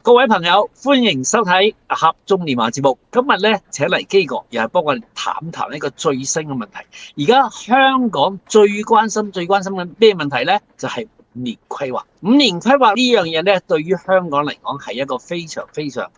各位朋友，歡迎收睇合眾連環節目。今日咧請嚟基哥，又係幫我哋談談一個最新嘅問題。而家香港最關心嘅咩問題咧？就係五年規劃。五年規劃呢樣嘢咧，對於香港嚟講係一個非常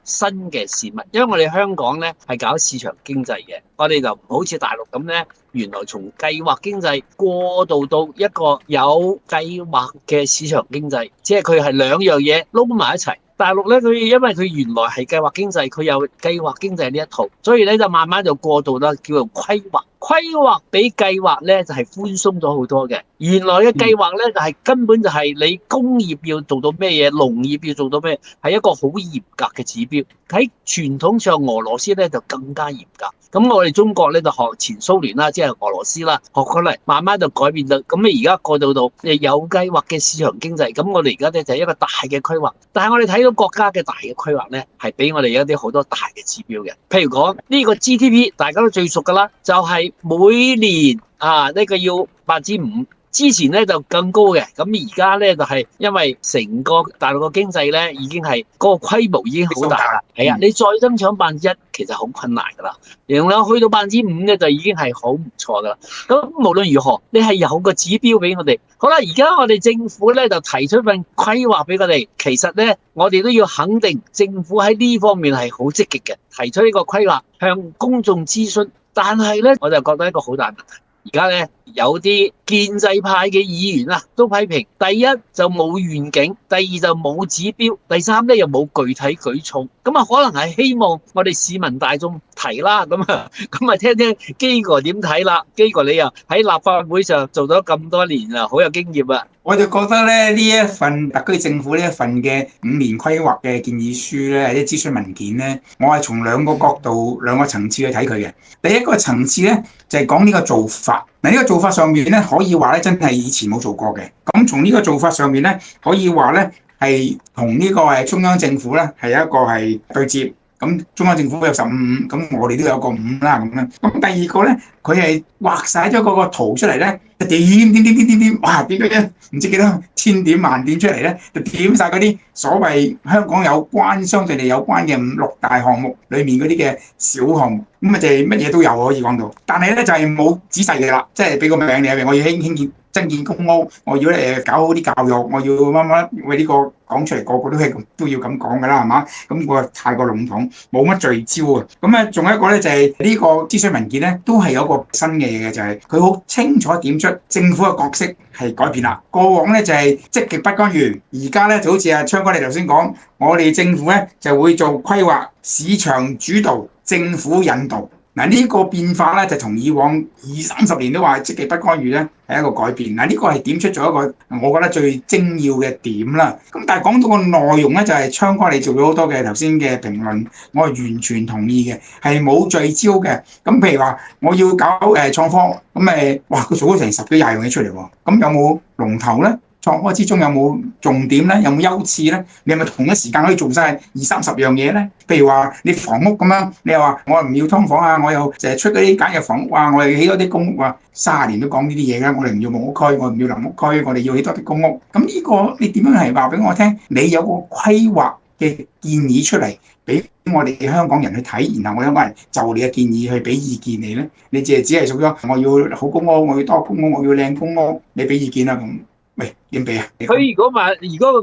新嘅事物，因為我哋香港咧係搞市場經濟嘅，我哋就唔好似大陸咁咧，原來從計劃經濟過渡到一個有計劃嘅市場經濟，即係佢係兩樣嘢撈埋一齊。大陸咧，因為佢原來係計劃經濟，佢有計劃經濟呢一套，所以咧就慢慢就過渡啦，叫做規劃。規劃比計劃咧就係寬鬆咗好多嘅。原來嘅計劃咧就係根本就係你工業要做到咩嘢，農業要做到咩，係一個好嚴格嘅指標。喺傳統上，俄羅斯咧就更加嚴格。咁我哋中國咧就學前蘇聯啦，即係俄羅斯啦，學過嚟，慢慢就改變到。咁你而家過渡到有計劃嘅市場經濟，咁我哋而家咧就係一個大嘅規劃。但係我哋睇到國家嘅大嘅規劃咧，係俾我哋一啲好多大嘅指標嘅。譬如講呢個 GDP，大家都最熟㗎啦，就係每年呢個要5%。之前咧就更高嘅，咁而家咧就係因為成個大陸嘅經濟咧已經係嗰個規模已經好大啦，係啊，你再增長1%其實好困難㗎啦，然後去到5%咧就已經係好唔錯㗎啦。咁無論如何，你係有個指標俾我哋。好啦，而家我哋政府咧就提出份規劃俾我哋，其實咧我哋都要肯定政府喺呢方面係好積極嘅，提出呢個規劃向公眾諮詢。但係咧我就覺得一個好大問題。而家咧有啲建制派嘅議員都批評，第一就冇願景，第二就冇指標，第三咧又冇具體舉措。咁可能係希望我哋市民大眾提啦。咁聽聽基哥點睇啦？基哥你又喺立法會上做咗咁多年啦，好有經驗啊！我就覺得咧，呢一份特區政府呢一份嘅5年規劃嘅建議書咧，或者諮詢文件咧，我係從兩個角度、兩個層次去睇佢嘅。第一個層次咧就係講呢個做法。嗱，呢個做法上面咧可以話咧真係以前冇做過嘅。咁從呢個做法上面咧可以話咧係同呢個中央政府咧係一個係對接。咁中央政府有15，咁我哋都有個5啦咁樣。咁第二個咧，佢係畫晒咗嗰個圖出嚟咧，就點，哇！點咗唔知幾多千點萬點出嚟咧，就點晒嗰啲所謂香港有關、相對地有關嘅5、6大項目裏面嗰啲嘅小項目，咁就係乜嘢都有可以講到。但係咧就係冇仔細嘅啦，即係俾個名你，我要興建增建公屋，我要搞好啲教育，我要乜乜，喂呢個講出嚟個個都要咁講㗎啦，係嘛？咁個太過籠統，冇乜聚焦啊。咁啊，仲有一個咧就係呢個諮詢文件咧，都係有個新嘅嘢嘅，就係佢好清楚點出政府嘅角色係改變啦。過往咧就係積極不干預，而家咧就好似阿昌哥你頭先講，我哋政府咧就會做規劃，市場主導，政府引導。嗱，呢個變化咧就同以往20-30年都話積極不干預咧係一個改變。嗱，呢個係點出咗一個我覺得最精要嘅點啦。咁但係講到個內容咧，就係昌哥你做咗好多嘅頭先嘅評論，我係完全同意嘅，係冇聚焦嘅。咁譬如話我要搞創科，咁哇佢做咗成10幾20樣嘢出嚟喎，咁有冇龍頭咧？創科之中有冇重點咧？有冇優次咧？你係咪同一時間可以做晒20-30樣嘢咧？譬如話你房屋咁樣，你又話我唔要劏房啊，我又成日出嗰啲簡約房屋啊，我哋起多啲公屋啊，30年都講呢啲嘢㗎。我哋唔要木屋區，我唔要臨屋區，我哋要起多啲公屋。咁呢個你點樣係話俾我聽？你有個規劃嘅建議出嚟俾我哋香港人去睇，然後我香港人就你嘅建議去俾意見你咧？你只係屬咗我要好公屋，我要多公屋，我要靚公屋，你俾意見啦咁。喂，點俾啊？佢如果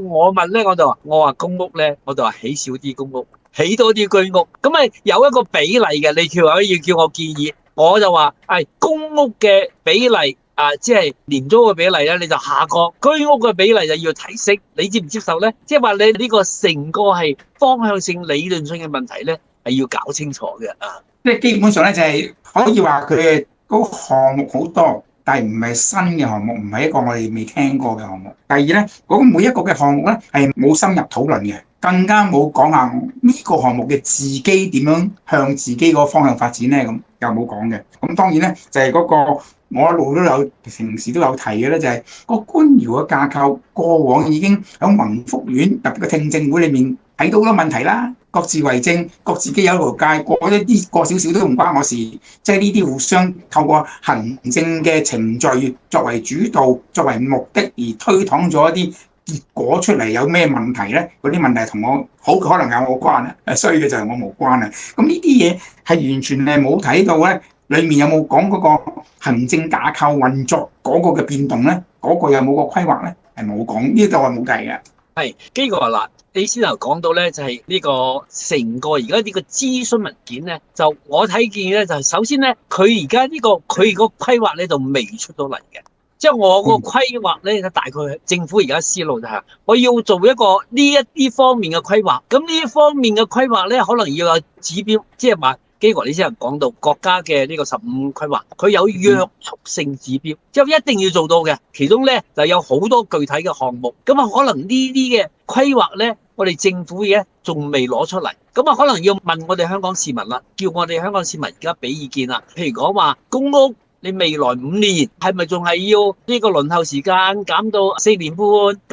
我問咧，我話公屋咧，我就話起少啲公屋，起多啲居屋，咁有一個比例嘅。你要叫我建議，我就話公屋嘅比例即係廉租嘅比例咧，你就下降；居屋嘅比例就要提升。你接唔接受咧？即係話你呢個成個係方向性、理論性嘅問題咧，係要搞清楚嘅啊！即係基本上咧，就係可以話佢嘅嗰個項目好多。但係唔係新嘅項目，唔係一個我哋未聽過嘅項目。第二咧，嗰個每一個嘅項目咧係冇深入討論嘅，更加冇講下呢個項目嘅自己點樣向自己個方向發展咧，咁又冇講嘅。咁當然咧就係嗰個我一路都有平時都有提嘅咧，就係個官僚嘅架構過往已經喺宏福院特別嘅聽證會裏面睇到好多問題啦。各自為政，各自己有一條界，過少少都唔關我事。即係呢啲互相透過行政嘅程序作為主導、作為目的而推搪咗一啲結果出嚟有咩問題咧？嗰啲問題同我好可能有我關啊，衰嘅就係我無關啊。咁呢啲嘢係完全係冇睇到咧，裡面有冇講嗰個行政架構運作嗰個嘅變動咧？嗰個有冇個規劃咧？係冇講，呢度係冇計嘅。係基哥嗱，你先頭講到咧，就係呢個成個而家呢個諮詢文件咧，就我睇見咧，就係首先咧，佢而家呢個佢個規劃咧就未出到嚟嘅。即係我個規劃咧，大概政府而家思路就係，我要做一個呢一啲方面嘅規劃。咁呢一方面嘅規劃咧，可能要有指標，即係話基哥你先頭講到國家嘅呢個15規劃，佢有約束性指標，即係一定要做到嘅。其中咧就有好多具體嘅項目。咁啊，可能呢啲嘅規劃咧，我哋政府嘅仲未攞出嚟。咁啊，可能要問我哋香港市民啦，叫我哋香港市民而家俾意見啦。譬如講話公屋。你未來5年係咪仲係要呢個輪候時間減到4年半，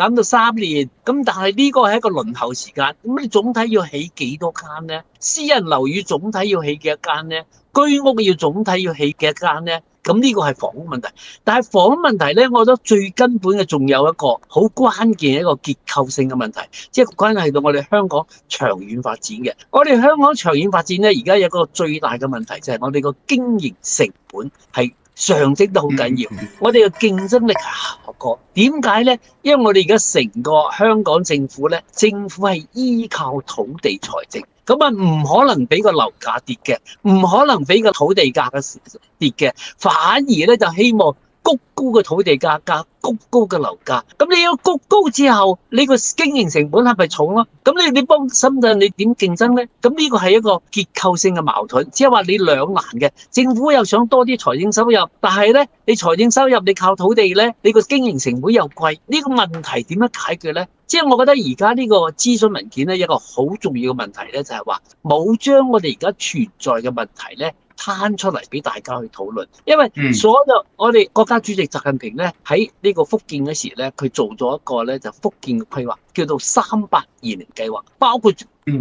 減到3年？咁但係呢個係一個輪候時間，咁你總體要起幾多間呢？私人樓宇總體要起幾多間呢？居屋要總體要起幾多間呢？咁呢個係房屋問題，但係房屋問題咧，我覺得最根本嘅仲有一個好關鍵一個結構性嘅問題，即係關係到我哋香港長遠發展嘅。我哋香港長遠發展咧，而家有一個最大嘅問題就係我哋個經營成本係上升得好緊要，我哋嘅競爭力係下降。點解咧？因為我哋而家成個香港政府咧，政府係依靠土地財政。咁啊，唔可能俾個樓價跌嘅，唔可能俾個土地價嘅跌嘅，反而咧就希望谷高嘅土地價格，谷高嘅樓價。咁你要谷高之後，你個經營成本係咪重咯？咁你幫深圳你點競爭咧？咁呢個係一個結構性嘅矛盾，即係話你兩難嘅。政府又想多啲財政收入，但係咧你財政收入你靠土地咧，你個經營成本又貴，呢個問題點樣解決咧？即係我覺得而家呢個諮詢文件咧，一個好重要嘅問題咧，就係話冇將我哋而家存在嘅問題咧攤出嚟俾大家去討論。因為所有我哋國家主席習近平咧喺呢個福建嗰時咧，佢做咗一個咧就福建嘅規劃，叫做380計劃，包括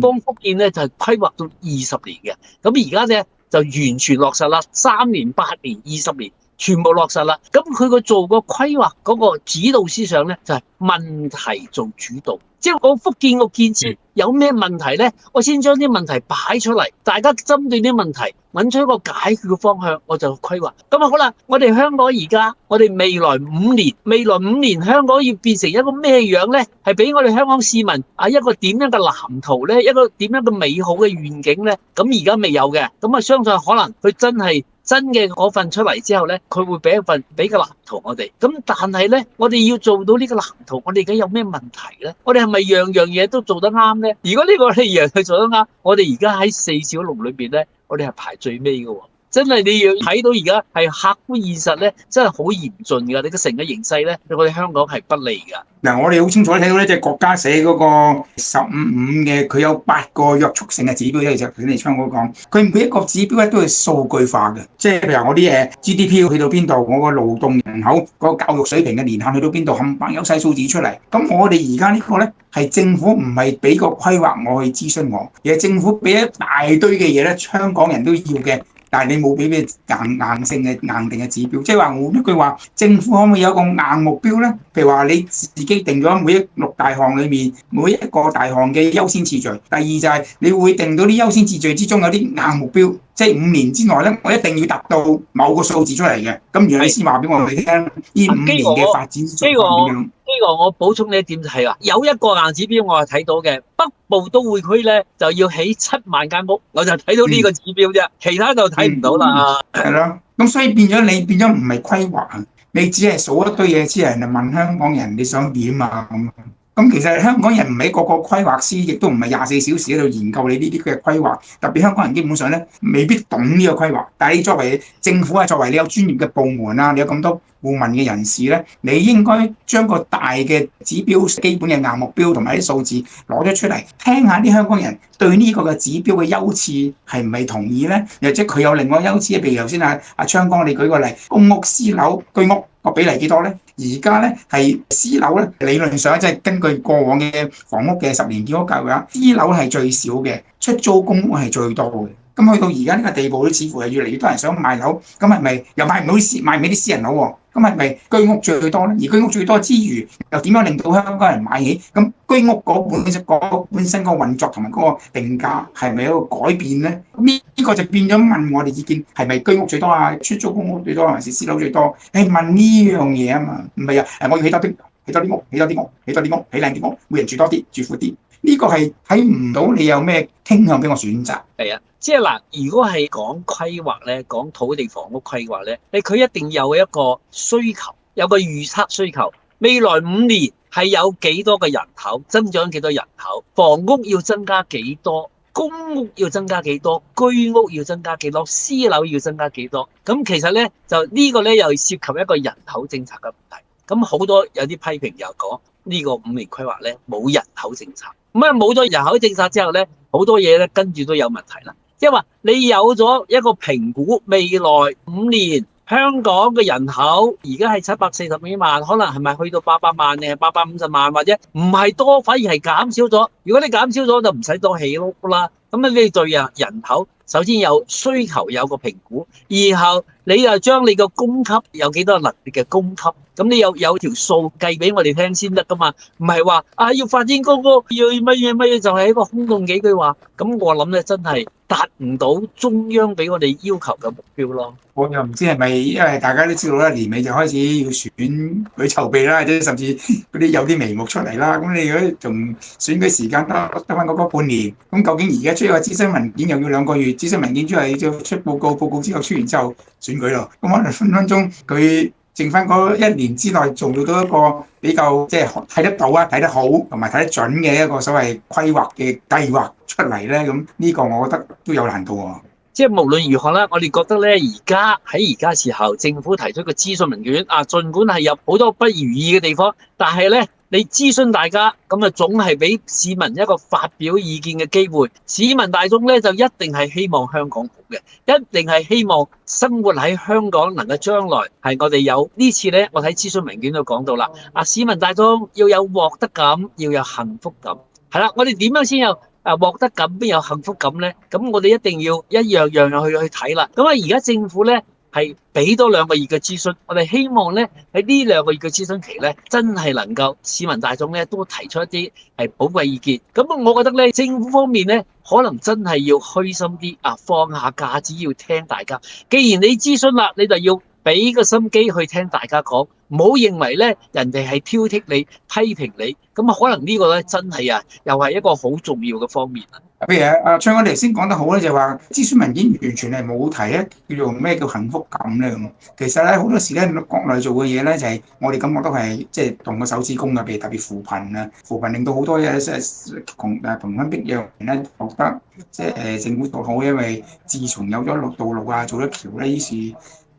幫福建咧就係規劃到20年嘅。咁而家咧就完全落實啦，3年、8年、20年。全部落實啦，咁佢個做個規劃嗰個指導思想咧，就係問題做主導，即係我福建個建設有咩問題咧，我先將啲問題擺出嚟，大家針對啲問題揾出一個解決嘅方向，我就規劃。咁啊好啦，我哋香港而家，我哋未來5年香港要變成一個咩樣咧？係俾我哋香港市民一個點樣嘅藍圖咧，一個點樣嘅美好嘅願景咧？咁而家未有嘅，咁啊相信可能佢真係。真嘅嗰份出嚟之後咧，佢會俾個藍圖我哋。咁但係咧，我哋要做到呢個藍圖，我哋而家有咩問題咧？我哋係咪樣樣嘢都做得啱咧？如果呢個係樣樣做得啱，我哋而家喺4小龍裏邊咧，我哋係排最尾嘅喎。真係你要睇到而家係客觀現實咧，真係好嚴峻㗎。你個成個形勢咧，對我哋香港係不利㗎。嗱，我哋好清楚睇到咧，即係國家寫嗰個15嘅，佢有8個約束性嘅指標咧。其實頭先你昌哥講，佢每一個指標咧都係數據化嘅，即係譬如我啲GDP 去到邊度，我個勞動人口個教育水平嘅年限去到邊度，冚唪唥有晒數字出嚟。咁我哋而家呢個咧係政府唔係俾個規劃我去諮詢我，而係政府俾一大堆嘅嘢咧，香港人都要嘅。但係你冇俾咩硬性嘅硬定嘅指標，即係話我一句話，政府可唔可以有個硬目標咧？譬如話你自己定咗每6大項裏面每一個大項嘅優先次序。第二就係你會定到啲優先次序之中有啲硬目標，即係5年之內咧，我一定要達到某個數字出嚟嘅。咁然後你先話俾我哋聽，呢5年嘅發展狀況點樣？呢個我補充呢一點就係話，有一個硬指標我係睇到嘅，北部都會區咧就要起7萬間屋，我就睇到呢個指標啫，其他就睇唔到啦。係咯，咁所以變咗唔係規劃啊，你只係數一堆嘢之後，人就問香港人你想點啊咁。咁其實香港人唔係個個規劃師，亦都唔係24小時喺度研究你呢啲嘅規劃。特別香港人基本上咧未必懂呢個規劃，但係你作為政府啊，作為你有專業嘅部門啊，你有咁多顧問嘅人士咧，你應該將個大嘅指標、基本嘅硬目標同埋啲數字攞咗出嚟，聽下啲香港人對呢個嘅指標嘅優次係唔係同意咧？又即係佢有另外優次，譬如頭先阿昌哥你舉個例，公屋、私樓、居屋個比例幾多咧？而家咧係私樓咧，理論上即係根據過往嘅房屋嘅10年建屋計劃，私樓係最少嘅，出租公屋係最多嘅。咁去到而家呢個地步，都似乎係越嚟越多人想買樓，咁係咪又買唔到買唔起啲私人樓喎？咁係咪居屋最多咧？而居屋最多之餘，又點樣令到香港人買起？咁居屋嗰本身個運作同埋嗰個定價係咪有一個改變咧？呢個就變咗問我哋意見，係咪居屋最多啊？出租公屋最多還是私樓最多？誒問呢樣嘢啊嘛，唔係啊，我要起多啲，起多啲屋，起多啲屋，起多啲屋，起靚啲屋，每人住多啲，住闊啲。呢個係睇唔到你有咩傾向俾我選擇。係啊，即係嗱，如果係講規劃咧，講土地房屋規劃咧，佢一定有一個需求，有個預測需求。未來5年係有幾多個人口增長，幾多人口，房屋要增加幾多，公屋要增加幾多，居屋要增加幾多，私樓要增加幾多。咁其實咧就呢個咧又涉及一個人口政策嘅問題。咁好多有啲批評又講呢個5年規劃咧冇人口政策。咁啊冇咗人口政策之後咧，好多嘢咧跟住都有問題啦。即係話你有咗一個評估，未來5年香港嘅人口而家係740幾萬，可能係咪去到800萬定係850萬，或者唔係多，反而係減少咗。如果你減少咗，就唔使多起屋啦。咁你對人口首先有需求，有個評估，然後你又將你個供給有幾多能力嘅供給，咁你有條數計俾我哋聽先得噶嘛？唔係話要發展公屋，要乜嘢，就係一個空洞幾句話。咁我諗咧，真係達唔到中央俾我哋要求嘅目標咯。我又唔知係咪因為大家都知道啦，年尾就開始要選舉籌備啦，或者甚至嗰啲有啲眉目出嚟啦。咁你如果仲選舉時間得翻嗰半年，咁究竟而家出一個諮詢文件又要2個月，諮詢文件出嚟要出報告，報告之後出完之後選舉咯。咁可能分分鐘佢剩翻嗰1年之內做到一個比較即係睇得到啊、睇得好同埋睇得準嘅一個所謂規劃嘅計劃出嚟咧。咁呢個我覺得都有難度喎。即係無論如何啦，我哋覺得咧，而家時候政府提出個諮詢文件儘管係有好多不如意嘅地方，但係咧你諮詢大家，咁總係俾市民一個發表意見嘅機會。市民大眾咧就一定係希望香港好嘅，一定係希望生活喺香港能夠將來係我哋有呢次咧，我睇諮詢文件都講到啦。市民大眾要有獲得感，要有幸福感，係啦，我哋點樣先有獲得感，邊有幸福感咧？咁我哋一定要一樣去睇啦。咁而家政府咧係俾多2個月嘅諮詢，我哋希望咧喺呢2個月嘅諮詢期咧，真係能夠市民大眾咧都提出一啲係寶貴意見。咁我覺得咧，政府方面咧可能真係要虛心啲放下架子，要聽大家。既然你諮詢啦，你就要俾個心機去聽大家講，唔好認為咧人哋係挑剔你、批評你，咁可能呢個咧真係又係一個好重要嘅方面啦。譬如阿昌哥，你頭先講得好咧，就話諮詢文件完全係冇提叫做咩叫幸福感咧咁。其實咧好多時咧國內做嘅嘢咧就係我哋感覺都係即係動個手指公啊，譬如特別扶貧啊，扶貧令到好多嘢即係窮鄉僻壤人咧覺得即係政府做好，因為自從有咗道路啊，做咗橋咧，於是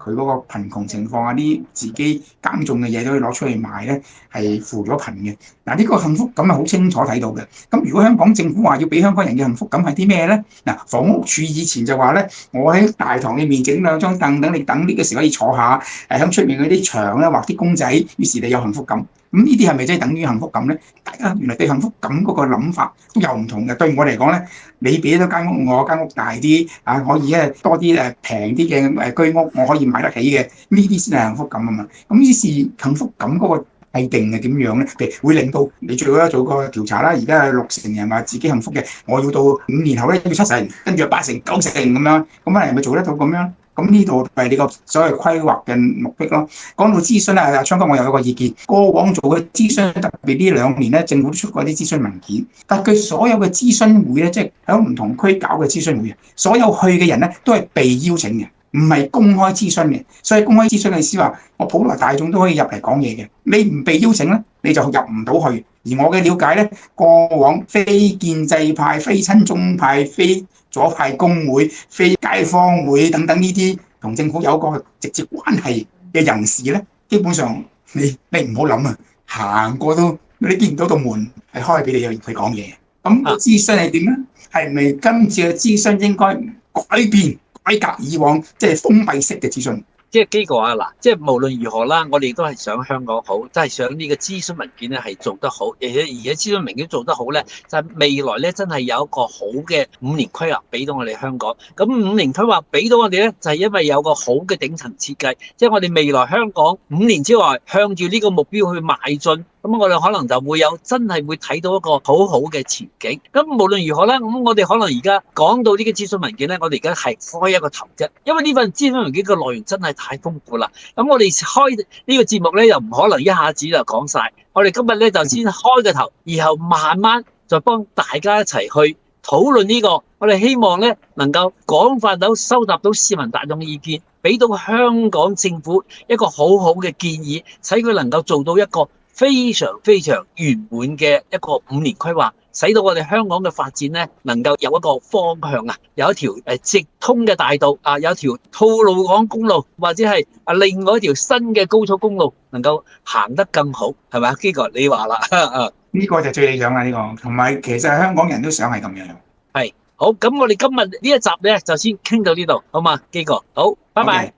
佢嗰個貧窮情況啊，啲自己耕種嘅嘢都可以攞出去賣咧，係扶咗貧嘅。嗱，呢個幸福感係好清楚睇到嘅。咁如果香港政府話要俾香港人嘅幸福感係啲咩咧？嗱，房屋署以前就話咧，我喺大堂裏面整2張凳，等你等呢個時可以坐下，喺出面嗰啲牆咧畫啲公仔，於是你有幸福感。咁呢啲係咪真係等於幸福感咧？大家原來對幸福感嗰個諗法都有唔同嘅。對我嚟講咧，你俾咗間屋，我間屋大啲可以多啲平啲嘅居屋，我可以買得起嘅，呢啲先係幸福感啊嘛。咁於是幸福感嗰個係定係點樣咧？譬如會令到你最好做個調查啦，而家係60%人話自己幸福嘅，我要到5年後咧要70%，跟住8成、9成咁樣，咁係咪做得到咁樣？咁呢度係你個所謂規劃嘅目的咯。講到諮詢咧，阿昌哥我有一個意見，過往做嘅諮詢，特別呢2年咧，政府都出過啲諮詢文件，但佢所有嘅諮詢會咧，即係喺唔同區搞嘅諮詢會，所有去嘅人咧都係被邀請嘅，唔係公開諮詢嘅。所以公開諮詢嘅意思話，我普羅大眾都可以入嚟講嘢嘅，你唔被邀請咧，你就入唔到去。而我嘅了解咧，過往非建制派、非親中派、非左派工會、非街坊會等等呢啲同政府有個直接關係嘅人士咧，基本上你唔好諗啊，行過都你見唔到道門係開俾你去講嘢。咁諮詢係點咧？係咪今次嘅諮詢應該改變改革以往即係封閉式嘅諮詢？即係基哥啊，嗱，即係無論如何啦，我哋都係想香港好，即係想呢個諮詢文件咧係做得好，而且諮詢文件做得好咧，就係未來咧真係有一個好嘅5年規劃俾到我哋香港。咁5年規劃俾到我哋咧，就係因為有個好嘅頂層設計，即係我哋未來香港5年之外向住呢個目標去邁進。咁我哋可能就會有真係會睇到一個好好嘅前景。咁無論如何咧，咁我哋可能而家講到呢個諮詢文件咧，我哋而家係開一個頭啫，因為呢份諮詢文件嘅內容真係太豐富啦。咁我哋開呢個節目咧，又唔可能一下子就講晒。我哋今日咧就先開個頭，然後慢慢再幫大家一齊去討論呢個。我哋希望咧能夠廣泛到收集到市民大眾嘅意見，俾到香港政府一個好好嘅建議，使佢能夠做到一個非常非常圓滿嘅一個5年規劃，使到我哋香港嘅發展咧能夠有一個方向啊，有一條直通嘅大道啊，有一條吐露港公路，或者係另外一條新嘅高速公路，能夠行得更好，係咪啊？基哥你話啦，呢個就最理想啦，呢個同埋其實香港人都想係咁樣。係好，咁我哋今日呢一集咧就先傾到呢度，好嘛？基哥，好，拜拜。Okay.